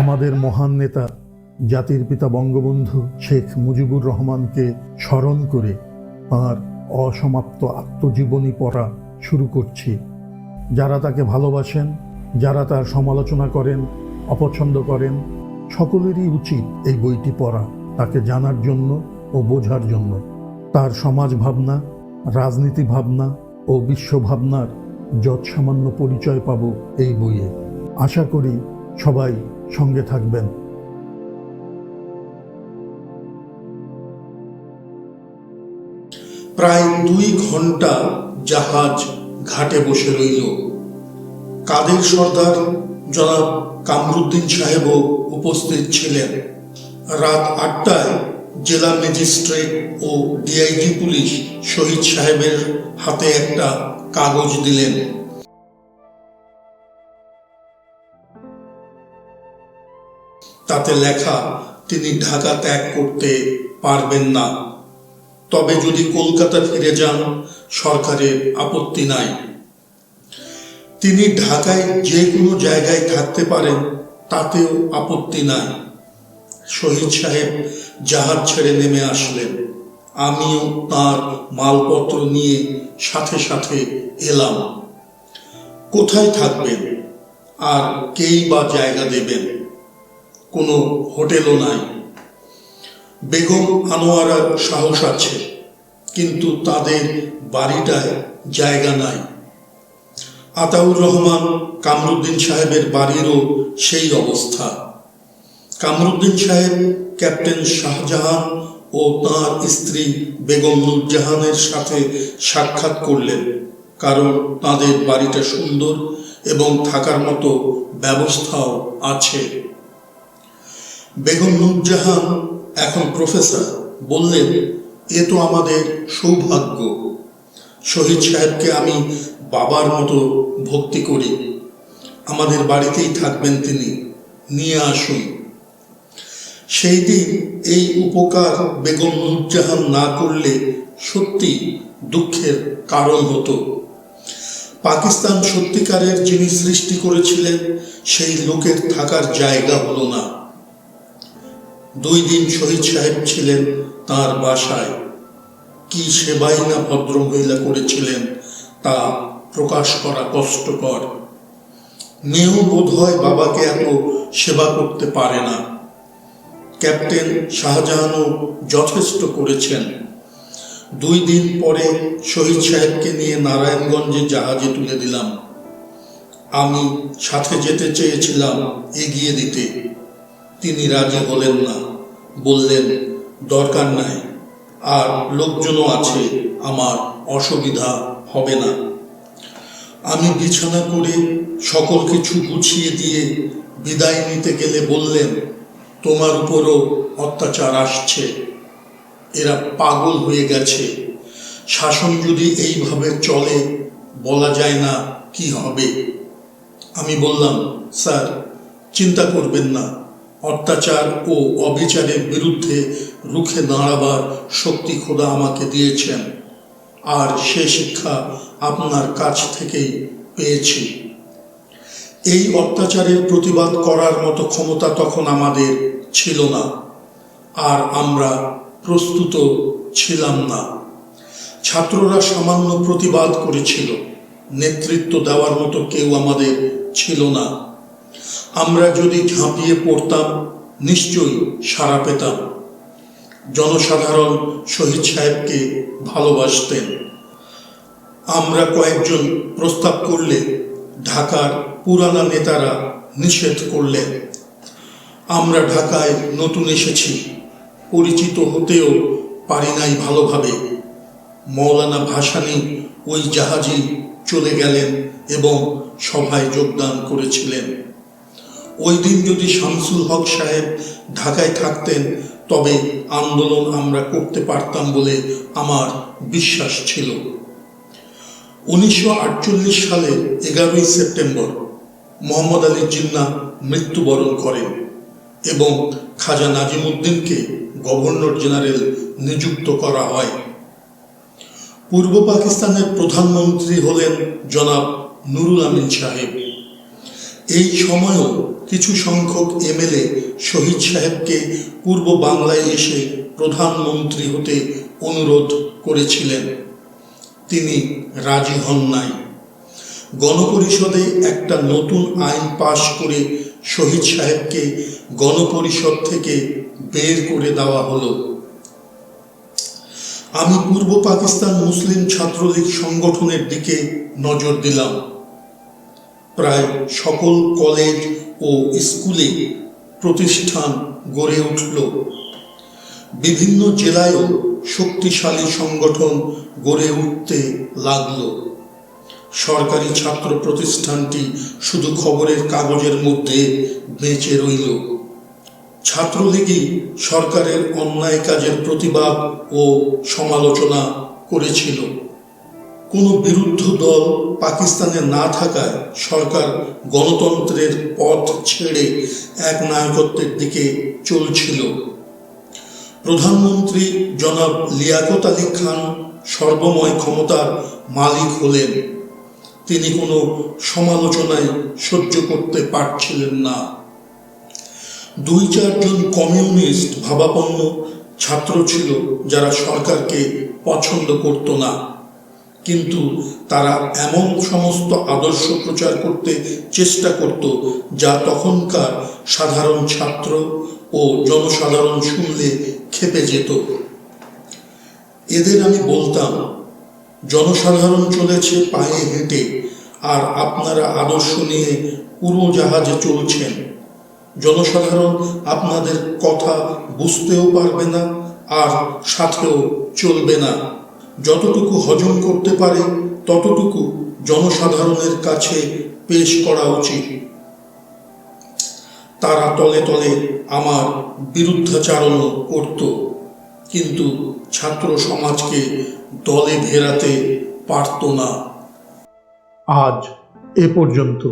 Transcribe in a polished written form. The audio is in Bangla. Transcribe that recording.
আমাদের মহান নেতা জাতির পিতা বঙ্গবন্ধু শেখ মুজিবুর রহমানকে স্মরণ করে তাঁর অসমাপ্ত আত্মজীবনী পড়া শুরু করছি। যারা তাকে ভালোবাসেন, যারা তার সমালোচনা করেন, অপছন্দ করেন, সকলেরই উচিত এই বইটি পড়া, তাকে জানার জন্য ও বোঝার জন্য। তার সমাজ ভাবনা, রাজনীতি ভাবনা ও বিশ্ব ভাবনার যৎসামান্য পরিচয় পাব এই বইয়ে। আশা করি সবাই সঙ্গে থাকবেন। প্রায় 2 ঘন্টা জাহাজ ঘাটে বসে রইল। কাদের সর্দার জনাব কামরুদ্দিন সাহেবও উপস্থিত ছিলেন। রাত 8টায় জেলা ম্যাজিস্ট্রেট ও ডিআইজি পুলিশ শহীদ সাহেবের হাতে একটা কাগজ দিলেন। তাতে লেখা তিনি ঢাকা ত্যাগ করতে পারবেন না, তবে যদি কলকাতা ফিরে যান সরকারের আপত্তি নাই। তিনি ঢাকায় যে কোনো জায়গায় থাকতে পারেন, তাতেও আপত্তি নাই। শহীদ সাহেব জাহাজ ছেড়ে নেমে আসলেন। আমিও তার মালপত্র নিয়ে সাথে সাথে এলাম। কোথায় থাকবেন আর কেই বা জায়গা দেবেন? কোনো হোটেলও নাই। বেগম আনোয়ারার সাহস আছে, কিন্তু তাদের বাড়িটায় জায়গা নাই। আতাউর রহমান কামরুদ্দিন সাহেবের বাড়িরও সেই অবস্থা। কামরুদ্দিন সাহেব ক্যাপ্টেন শাহজাহান ও তাঁর স্ত্রী বেগম নূরজাহানের সাথে সাক্ষাৎ করলেন, কারণ তাদের বাড়িটা সুন্দর এবং থাকার মতো ব্যবস্থাও আছে। বেগম নূরজাহান এখন প্রফেসর। বললেন, এ তো আমাদের সৌভাগ্য। শহীদ সাহেবকে আমি বাবার মতো ভক্তি করি। আমাদের বাড়িতেই থাকবেন তিনি, নিয়ে আসুন। সেই দিন এই উপকার বেগম নূরজাহান না করলে সত্যি দুঃখের কারণ হতো। পাকিস্তান সত্যিকারের যিনি সৃষ্টি করেছিলেন, সেই লোকের থাকার জায়গা হলো না। 2 দিন শহীদ সাহেব ছিলেন তার বাসায়। কি সেবাই না ভদ্রমহিলা করেছিলেন, তা প্রকাশ করা কষ্টকর। মেয়েও বোধ হয় বাবাকে এত সেবা করতে পারে না। ক্যাপ্টেন শাহজাহানও যথেষ্ট করেছেন। 2 দিন পরে শহীদ সাহেবকে নিয়ে নারায়ণগঞ্জে জাহাজে তুলে দিলাম। আমি সাথে যেতে চেয়েছিলাম, এগিয়ে দিতে। তিনি রাজি হলেন না। বললেন, দরকার নাই, আর লোকজনও আছে, আমার অসুবিধা হবে না। আমি বিছানা করে সকল কিছু গুছিয়ে দিয়ে বিদায় নিতে গেলে বললেন, তোমার উপরও অত্যাচার আসছে। এরা পাগল হয়ে গেছে। শাসন যদি এইভাবে চলে, বলা যায় না কি হবে। আমি বললাম, স্যার চিন্তা করবেন না, অত্যাচার ও অবিচারের বিরুদ্ধে রুখে দাঁড়াবার শক্তি খোদা আমাকে দিয়েছেন, আর সে শিক্ষা আপনার কাছ থেকেই পেয়েছি। এই অত্যাচারের প্রতিবাদ করার মতো ক্ষমতা তখন আমাদের ছিল না, আর আমরা প্রস্তুত ছিলাম না। ছাত্ররা সামান্য প্রতিবাদ করেছিল, নেতৃত্ব দেওয়ার মতো কেউ আমাদের ছিল না। আমরা যদি ঝাঁপিয়ে পড়তাম, নিশ্চয়ই সাড়া পেতাম। জনসাধারণ শহীদ সাহেবকে ভালোবাসতেন। আমরা কয়েকজন প্রস্তাব করলে ঢাকার পুরানা নেতারা নিষেধ করলেন। আমরা ঢাকায় নতুন এসেছি, পরিচিত হতেও পারি নাই ভালোভাবে। মৌলানা ভাসানী ওই জাহাজে চলে গেলেন এবং সভায় যোগদান করেছিলেন। ওই দিন যদি শামসুল হক সাহেব ঢাকায় থাকতেন, তবে আন্দোলন আমরা করতে পারতাম বলে আমার বিশ্বাস ছিল। 1948 সালের 11ই সেপ্টেম্বর মোহাম্মদ আলী জিন্নাহ মৃত্যুবরণ করেন এবং খাজা নাজিমুদ্দিনকে গভর্নর জেনারেল নিযুক্ত করা হয়। পূর্ব পাকিস্তানের প্রধানমন্ত্রী হলেন জনাব নুরুল আমিন সাহেব। এই সময়ও কিছু সংখ্যক এমএলএ শহীদ সাহেবকে পূর্ব বাংলায় এসে প্রধানমন্ত্রী হতে অনুরোধ করেছিলেন। তিনি রাজি হন নাই। গণপরিষদে একটা নতুন আইন পাশ করে শহীদ সাহেবকে গণপরিষদ থেকে বের করে দেওয়া হলো। আমি পূর্ব পাকিস্তান মুসলিম ছাত্রলীগ সংগঠনের দিকে নজর দিলাম। প্রায় সকল কলেজ ও স্কুলে প্রতিষ্ঠান গড়ে উঠল। বিভিন্ন জেলায়ও শক্তিশালী সংগঠন গড়ে উঠতে লাগল। সরকারি ছাত্র প্রতিষ্ঠানটি শুধু খবরের কাগজের মধ্যে বেঁচে রইল। ছাত্রলীগই সরকারের অন্যায় কাজের প্রতিবাদ ও সমালোচনা করেছিল। কোনো বিরুদ্ধ দল পাকিস্তানে না থাকায় সরকার গণতন্ত্রের পথ ছেড়ে একনায়কত্বের দিকে চলছিল। প্রধানমন্ত্রী জনাব লিয়াকত আলী খান সর্বময় ক্ষমতার মালিক হলেন। তিনি কোনো সমালোচনায় সহ্য করতে পারছিলেন না। 2-4 জন কমিউনিস্ট ভাবাপন্ন ছাত্র ছিল যারা সরকারকে পছন্দ করত না, কিন্তু তারা এমন সমস্ত আদর্শ প্রচার করতে চেষ্টা করত যা তখনকার সাধারণ ছাত্র ও জনসাধারণ শুনলে ক্ষেপে যেত। এদের আমি বলতাম, জনসাধারণ চলেছে পায়ে হেঁটে, আর আপনারা আদর্শ নিয়ে উড়োজাহাজে চলছেন। জনসাধারণ আপনাদের কথা বুঝতেও পারবে না, আর সাথেও চলবে না। যতটুকু হজম করতে পারে ততটুকু জনসাধারণের কাছে পেশ করা উচিত। তারা তলে তলে আমার বিরুদ্ধাচারণও করত, কিন্তু ছাত্র সমাজকে দলে ভেরাতে পারত না। আজ এ পর্যন্ত।